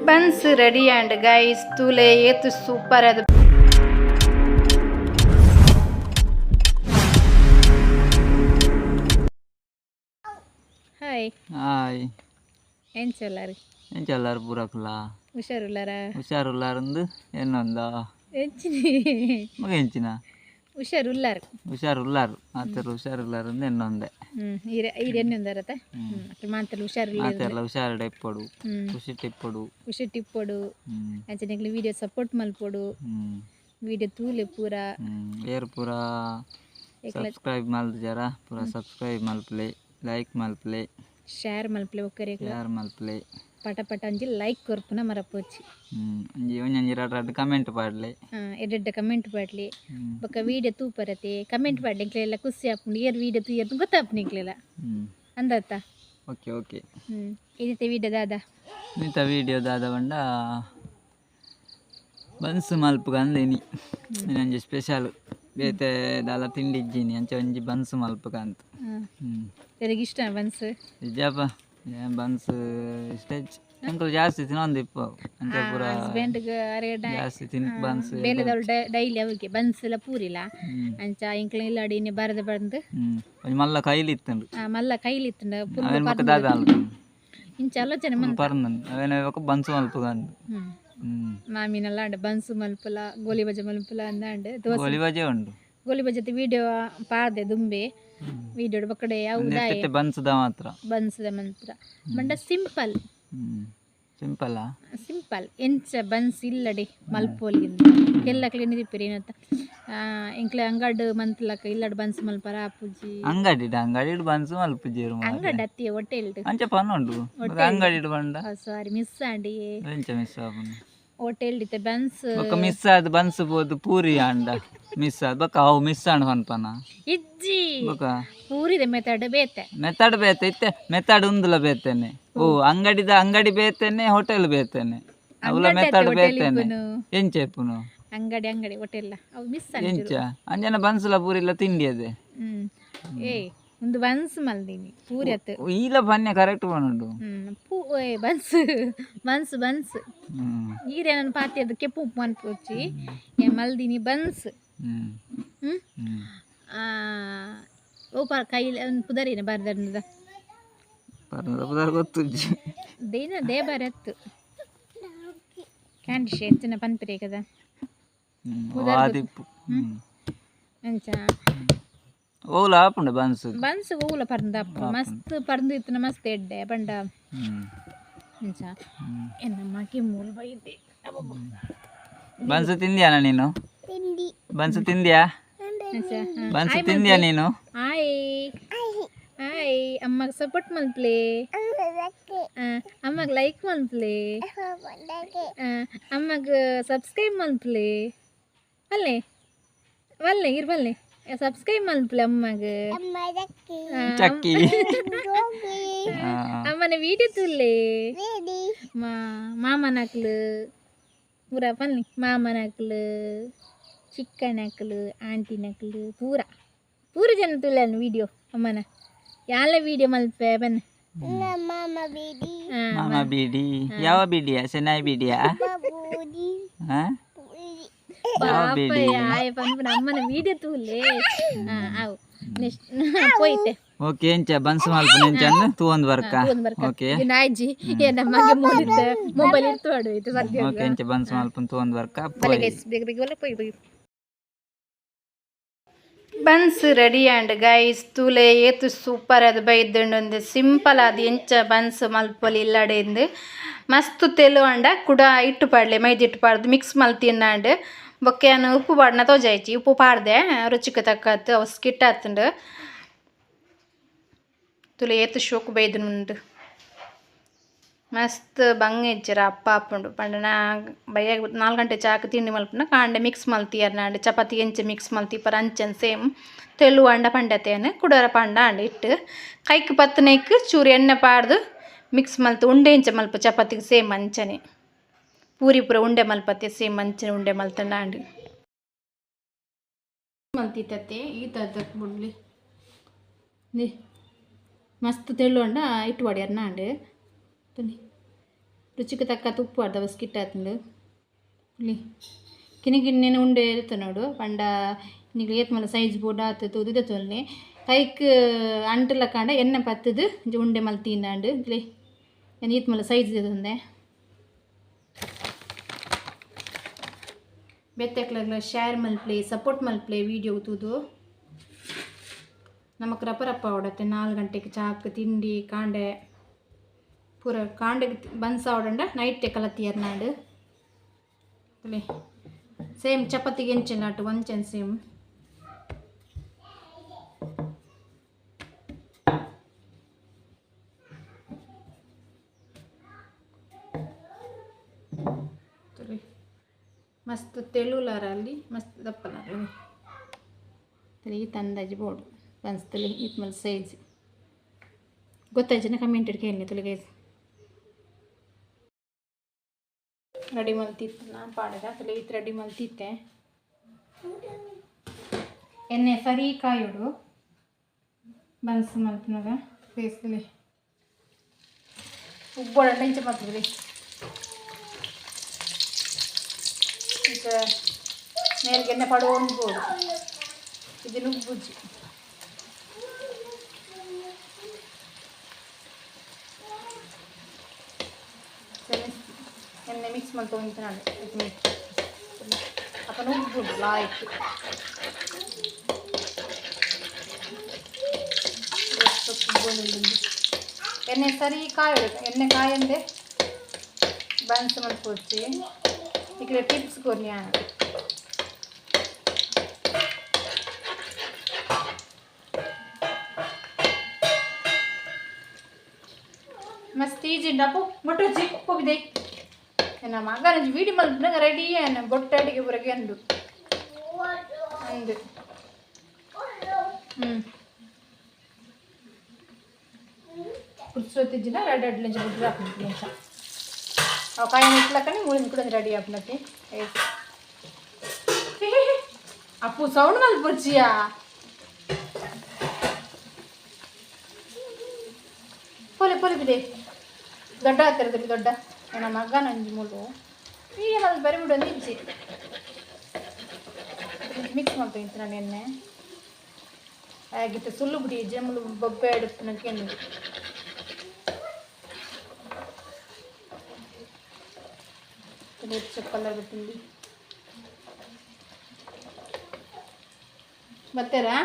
Buns ready and guys ತೂಲೆ ಏತು super ಅದು. హాయ్ హాయ్ ఏం చెల్లారు ఏం చెల్లారు పూరకులా ಹುಷಾರುಲ್ಲಾರಂದು ಏನೊಂದ ಎಂಚಿನಿ ಮಗ ಎಂಚಿನ ಹುಷಾರುಲ್ಲಾರು ಆತರ ಹುಷಾರುಲ್ಲಾರಂದು ಎನ್ನೊಂದೆ ఈరెన్నుందరత మాతలు ಆತೆಲ್ಲ ಹುಷಾರಡೆ ಇಪ್ಪಡು ಖುಷಿ ಟಿಪ್ಪಡು ಅಂಚನೆಗ್ಲಿ ವಿಡಿಯೋ ಸಪೋರ್ಟ್ ಮಲ್ಪೊಡು ವಿಡಿಯೋ ತೂಲೆ ಪೂರ ಏರ್ ಪೂರ ಸಬ್ಸ್ಕ್ರೈಬ್ ಮಲ್ಜರ ಪೂರ ಸಬ್ಸ್ಕ್ರೈಬ್ ಮಲ್ಪಲೆ ಲೈಕ್ ಮಲ್ಪಲೆ ಶೇರ್ ಮಲ್ಪಲೆ ಪಟ ಪಟ ಅಂಜಿ ಲೈಕ್ ಕೊರ್ಪುನ ಮರಪೋಚಿ ಒಂಜಿ ರಡ್ಡ್ ಕಮೆಂಟ್ ಪಾಡ್ಲೆ ಎಡ್ಡೆಡ್ಡ ಕಮೆಂಟ್ ಪಾಡ್ಲಿ ಬೊಕ ವಿಡಿಯೋ ತೂಪರತೆ ಕಮೆಂಟ್ ಪಾಡ್ಲಿ ಇಂಕ್ಲೆಲ್ಲ ಖುಷಿ ಆಪುಂಡು ಏರ್ ವಿಡಿಯೋ ತೂಯರ್ದು ಗೊತ್ತಾಪುಂಡು ಇಂಕ್ಲೆಲ್ಲ ಅಂದತ್ತ ಓಕೆ ಇದೈತೆ ವಿಡಿಯೋ ದಾದ ಬಂಡ ಬನ್ಸ್ ಮಲ್ಪುಗ ಅಂದೇನಿ ಒಂಜಿ ಸ್ಪೆಷಲ್ ಬೇತೆ ದಾಲ ತಿಂಡಿ ಇಜ್ಜಿನಿ ಅಂಚ ಒಂಜಿ ಬನ್ಸ್ ಮಲ್ಪುಗ ಅಂತ ನನಗೆ ಇಷ್ಟ ಬನ್ಸ್ ನಿಜಪ್ಪ ಬನ್ಸ್ ಇಷ್ಟ ಅಂಕಲ್ ಜಾಸ್ತಿ ತಿನ್ನೊಂದು ಇಪ್ಪ ಅಂಚ ಪೂರ ಜಾಸ್ತಿ ತಿನ್ ಬನ್ಸ್ ಬೇಲೆದವ್ರು ಡೈಲಿ ಅವಕ್ಕೆ ಬನ್ಸ್ ಎಲ್ಲ ಪೂರಿಲ್ಲ ಅಂಚ ಇಂಕ್ಲ ಇಲ್ಲಾಡಿ ಇನ್ನೆ ಬರದು ಬಂದು ಮಲ್ಲ ಕೈಲಿತ್ತಂಡು ದಾದ ಇಂಚ ಆಲೋಚನೆ ಅವೇನಕ ಬನ್ಸ್ ಮಲ್ಪುಗಂಡು ಮಾಮಿನೆಲ್ಲ ಅಂಡ ಬನ್ಸು ಮಲ್ಪಲ ಗೋಲಿ ಬಜೆ ಮಲ್ಪಲ ಅಂದ ಗೋಲಿ ಬಜೆ ಉಂಡು ಗೋಲಿ ಬಜೆತ್ ವಿಡಿಯೋ ಪಾಡ್ದೆ ದುಂಬೆ ವಿಡಿಯೋ ಬಕ್ಕಡೆ ಯಾವುದಾಯ ಬನ್ಸ್ದ ಮಾತ್ರ ಬಂಡ ಸಿಂಪಲ್ ಎಂಚ ಬನ್ಸ್ ಇಲ್ಲಡೆ ಮಲ್ಪೋಲಿಂದ ಕೆಲ್ಲ ಕ್ಲೀನ್ ದಿಪ್ಪರಿ ಏನಂತ ಇಂಕ್ಲೆ ಅಂಗಡ್ ಮಂತ್ಲಕ ಇಲ್ಲಡ್ ಬನ್ಸ್ ಮಲ್ಪರ ಆಪುಜಿ ಅಂಗಡಿ ಬನ್ಸ್ ಮಲ್ಪುಜಿ ಅಂಗಡಿ ಅತ್ತಿಯ ಹೋಟೆಲ್ ಅಂಚ ಪನ್ನುಂಡು ಅಂಗಡಿ ಬಂಡ ಸಾರಿ ಮಿಸ್ ಆಂಡಿ ಎಂಚ ಮಿಸ್ ಆಪುಂಡು ಹೋಟೆಲ್ ದಿತ್ತೆ ಬನ್ಸ್ ಮಿಸ್ ಆದ್ ಬನ್ಸ್ ಬೋದು ಪೂರಿ ಅಂಡ ಮಿಸ್ ಆದ್ ಬಕ ಅವು ಮಿಸ್ ಆಂಡ್ ಹೊನ್ಪನ ಇಜ್ಜಿ ಬಕ ಪೂರಿದ ಮೆಥಡ್ ಬೇತೆ ಇತ್ತೆ ಮೆಥಡ್ ಉಂದುಲ ಬೇತೇನೆ ಓ ಅಂಗಡಿ ಬೇತೇನೆ ಹೋಟೆಲ್ ಬೇತೇನೆ ಅವಲ ಮೆಥಡ್ ಬೇತೇನೆ ಎಂಚೆಪ್ಪುನು ಅಂಗಡಿ ಹೋಟೆಲ್ ಅವು ಮಿಸ್ ಎಂಚ ಅಂಜನ ಬನ್ಸುಲ ಪೂರಿಲ ತಿಂಡಿ ಅದೇ ಏ ಒಂದು ಬನ್ಸ್ ಮಲ್ದಿನಿ ಪೂರಿ ಅತ್ತು ಈಲ ಬನ್ನೆ ಕರೆಕ್ಟ್ ಬನ್ನುಂಡು ಬನ್ಸ್ ಈರೆ ನನ್ನ ಪಾತಿ ಅದು ಕೆಪ್ಪು ಉಪ್ಪು ಅನ್ಪೋಚಿ ಮಲ್ದಿನಿ ಬನ್ಸ್ ಓ ಕೈಲಿ ಪುದರಿನ ಬರ್ದನ್ನದ ಪುದರ್ ಗೊತ್ತು ದೇ ಬರತ್ತು ಕ್ಯಾಂಡಿ ಶೇರ್ತಿನ ಪನ್ಪರೆ ಕದ ಅಂಚ ಓಲ ಆಪುಂಡ ಬನ್ಸ್ ಓಲ ಪರ್ಂದಪ್ಪ ಮಸ್ತ್ ಪರ್ಂದು ಇತ್ತನ ಮಸ್ತ್ ಎಡ್ಡೆ ಬಂಡ ಅಂಚ ಎನ್ನಮ್ಮಗೆ ಮೂಲ ಬೈದೆ ಬನ್ಸ್ ತಿಂದ್ಯಾನ ನೀನು ಬನ್ಸ್ ತಿಂದ್ಯಾ ನೀನು ಹಾಯ್ ಅಮ್ಮಗ ಸಪೋರ್ಟ್ ಮಲ್ಪ್ಲೆ ಅಮ್ಮಗ ಲೈಕ್ ಮಲ್ಪ್ಲೆ ಅಮ್ಮಗ ಸಬ್ಸ್ಕ್ರೈಬ್ ಮಲ್ಪ್ಲೆ ಬಲ್ಲೆ ಇರ್ಬಲ್ಲೆ ಸಬ್ಸ್ಕ್ರೈಬ್ ಮಲ್ಪಲೆ ಅಮ್ಮಗ ಚಕ್ಕಿ ಅಮ್ಮನ ವಿಡಿಯೋ ತುಲ್ಲೆ ಮಾಮನಕ್ಲು ಪೂರ ಪನ್ನಿ ಮಾಮನಕ್ಲು ಚಿಕ್ಕನಕ್ಲು ಆಂಟಿನಕ್ಲು ಪೂರ ಜನ ತುಲ್ಲ ವಿಡಿಯೋ ಅಮ್ಮನ ಯಾಲ ವಿಡಿಯೋ ಮಲ್ಪೆ ಬನ್ನಿ ಮಾಮ ಬೀಡಿ ಯಾವ ಬೀಡಿಯಾ ಸೆನಾಯಿ ಬೀಡಿಯಾ ಅಮ್ಮನ ವಿಡಿಯೋ ತೂಲೆ ಅವು ಪೋಯ್ತೆ ಓಕೆ ಎಂಚ ಬನ್ಸ್ ಮಲ್ಪು ನೆಂಚಂದು ತೂವೊಂದು ವರ್ಕ ಓಕೆ ನಾಯ್ಜಿ ನಮಗೆ ಮೊಬೈಲ್ ಇರ್ತೋಡು ಇದು ಓಕೆ ಎಂಚ ಬನ್ಸ್ ಮಲ್ಪು ತೂವೊಂದು ವರ್ಕ ಬನ್ಸ್ ರೆಡಿ ಆ್ಯಂಡ್ ಗೈಸ್ ತೂಲೆ ಏತು ಸೂಪರ್ ಅದು ಬೈದ್ದುಂಡು ಸಿಂಪಲ್ ಅದು ಎಂಚ ಬನ್ಸ್ ಮಲ್ಪೊಲಿ ಇಲ್ಲಡೆಂದು ಮಸ್ತ್ ತೆಲು ಅಂಡ ಕುಡ ಇಟ್ಟು ಪಾಡ್ಲೆ ಮೈದು ಇಟ್ಟು ಪಾಡ್ದು ಮಿಕ್ಸ್ ಮಲ್ತಿನ್ನಾಂಡು ಬೊಕ್ಕೆಯನ್ನು ಉಪ್ಪು ಪಾಡ್ನ ತೋಜಾಯ್ಚಿ ಉಪ್ಪು ಪಾಡ್ದೆ ರುಚಿಗೆ ತಕ್ಕತ್ತು ಅವು ಸ್ಕಿಟ್ ಆತುಂಡು ತುಲೆ ಏತು ಶೋಕು ಬೈದುಂಡು ಮಸ್ತ್ ಬಂಗೆ ಇಜ್ಜರ ಅಪ್ಪ ಅಪ್ಪುಂಡು ಪಂಡ ನಾ ಬಯ್ಯಾಗ 4 ಗಂಟೆ ಚಾಕ ತಿಂಡಿ ಮಲ್ಪುನ ಕಾಂಡೆ ಮಿಕ್ಸ್ ಮಲ್ತಿಯರ್ ನಾಂಡೆ ಚಪಾತಿ ಎಂಚ ಮಿಕ್ಸ್ ಮಲ್ತಿ ಪರ ಅಂಚನ್ ಸೇಮ್ ತೆಲು ಅಂಡ ಪಂಡತೆಯನ್ನು ಕುಡರ ಪಂಡ ಅಂಡ ಇಟ್ಟು ಕೈಕ್ ಪತ್ತನೇಕ್ ಚೂರು ಎಣ್ಣೆ ಪಾಡ್ದು ಮಿಕ್ಸ್ ಮಲ್ತು ಉಂಡೆ ಇಂಚ ಮಲ್ಪ ಚಪಾತಿಗೆ ಸೇಮ್ ಅಂಚನೆ ಪೂರಿ ಪೂರ ಉಂಡೆ ಮಲ್ಪತ್ತೆ ಸೇಮ್ ಅಂಚನೆ ಉಂಡೆ ಮಲ್ತಂಡ ಅಂಡಿ ಮಲ್ತಿತ್ತತ್ತೆ ಈ ತದ್ದಕ್ಕೆ ಬಿಡ್ಲಿ ಮಸ್ತ್ ತೆಳ್ಳು ಅಂಡ ಇಟ್ಟು ಹೊಡ್ಯಾರ ನಾಂಡು ಬನ್ನಿ ರುಚಿಗೆ ತಕ್ಕ ಉಪ್ಪು ಅರ್ಧ ಬಸ್ಕಿಟ್ ಆತಂದು ಇಲ್ಲಿ ಕಿನಿಗಿನ್ನೇನು ಉಂಡೆ ಇರ್ತನೋಡು ಪಂಡ ನಿಮಗೆ ಏತ್ ಮಲ್ಲ ಸೈಜ್ ಬೋರ್ಡ್ ಆತದು ಉದಿದ ತೊಲ್ನೆ ಕೈಕ್ ಅಂಟಲ ಕಾಂಡ ಎಣ್ಣೆ ಪತ್ತದು ಉಂಡೆ ಮಲ್ ತಿಂದಾಂಡು ಇಲ್ಲಿ ಏನು ಈತ್ ಮಲ್ಲ ಸೈಜ್ ಇದಂದೆ ಬೆತ್ತಕ್ಲ ಶೇರ್ ಮಲ್ಪ್ಲೆ ಸಪೋರ್ಟ್ ಮಲ್ಪ್ಲೆ ವೀಡಿಯೋ ತೂದು ನಮಕ್ ರಪ್ಪ ಹೊಡತ್ತೆ 4 ಗಂಟೆಗೆ ಚಾಕ್ ತಿಂಡಿ ಕಾಂಡೆ ಪೂರ ಕಾಂಡೆಗೆ ಬನ್ಸ ಹೊಡಂಡ ನೈಟ್ ಕಲತ್ತಿಯರ್ ನಾಡು ಅಲ್ಲಿ ಸೇಮ್ ಚಪಾತಿಗೆ ಎಂಚೆಲ್ಲ ಅಟ್ಟು ಒಂಚೆನ್ ಸೇಮ್ ಮಸ್ತ್ ತೆಳುಲಾರ ಅಲ್ಲಿ ಮಸ್ತ್ ದಪ್ಪಲಾರ ಈ ತಂದಾಜಿ ಬೋರ್ಡು ಬನ್ಸ್ತಲಿ ಇತ್ ಮಲ್ ಸೈಜ್ ಗೊತ್ತಾಯ್ತು ಕಮೆಂಟ್ ಕೇಳಿ ತುಳಿಗೆ ರೆಡಿ ಮಲ್ತಿತ್ತು ನಾನು ಪಾಡಿದ ತಲೆ ಇತ್ತು ರೆಡಿ ಮಲ್ತಿತ್ತೆ ಎಣ್ಣೆ ಸರಿ ಕಾಯೋಡು ಬನ್ಸ್ ಮಲ್ತಿನಾಗ ಬೇಯಿಸಲಿ ಉಬ್ಬೊಳ ಇಂಚೆ ಮಾಡ್ತಿದ್ರಿ ಈಗ ಮೇಲ್ಗೆ ಎಣ್ಣೆ ಪಡುವ ಒಂದು ಬೋಡು ಇದು ನುಗ್ಗುಜ್ಜಿ ಎಣ್ಣೆ ಮಿಕ್ಸ್ ಮಾಡ್ಕೊಂಡು ನಾನು ಅಪ್ಪ ನುಗ್ಗುದು ಲಾಯ್ತು ಎಣ್ಣೆ ಸರಿ ಕಾಯಬೇಕು ಎಣ್ಣೆ ಕಾಯಂದೆ ಬನ್ಸ್ ಮಾಡ್ಕೊಡ್ತಿ ಈಗ ಟಿಪ್ಸ್ ಕೊರ್ನಿ ಮಸ್ತ್ ಈಜಿ ಡಪ್ಪು ಮೊಟ್ಟೆ ಚಿಕ್ಕೋಗಿದೆ ನನ್ನ ಮಗ ನಂಜಿ ವೀಡಿ ಮಲ್ಪನಾಗ ರೆಡಿ ಏನು ಬೊಟ್ಟಡಿಗೆ ಬರಗೆ ಅಂದು ಕುಡ್ಸೋತಿದ್ದಿನ ರೆಡಿ ಅಡ್ಲಿಂಚ ಬುಡ್ರಿ ಹಾಕ್ಬಿಟ್ಟು ನಿಮಿಷ ಅವು ಕಾಯಿ ಇಟ್ಲಕ್ಕನೆ ಮುಳಿದ ಕೂಡ ರೆಡಿ ಹಾಕ್ಲಕ್ಕೆ ಅಪ್ಪು ಸೌಂಡ್ ಮಲ್ ಬುರ್ಜಿಯಾ ಪೊಲೆ ಪೊಲೆ ಬಿದೆ ದೊಡ್ಡ ಹತ್ತಿರದಲ್ಲಿ ದೊಡ್ಡ ನನ್ನ ಮಗ ನಂಜಿ ಮುಳು ಈಗ ಅದು ಬರಿ ಬಿಡು ನಿಜ್ಜಿ ಮಿಕ್ಸ್ ಮಾಡ್ತೀನಿ ನಾನು ಎಣ್ಣೆ ಆಗಿತ್ತು ಸುಳ್ಳು ಬಿಡಿ ಜಮ್ಮಲು ಬೊಬ್ಬೆ ಇಡುತ್ತೆ ನನಗೆ ಹೆಚ್ಚು ಕಲರ್ ಬಿಟ್ಟಿಂದು ಬರ್ತಾರಾ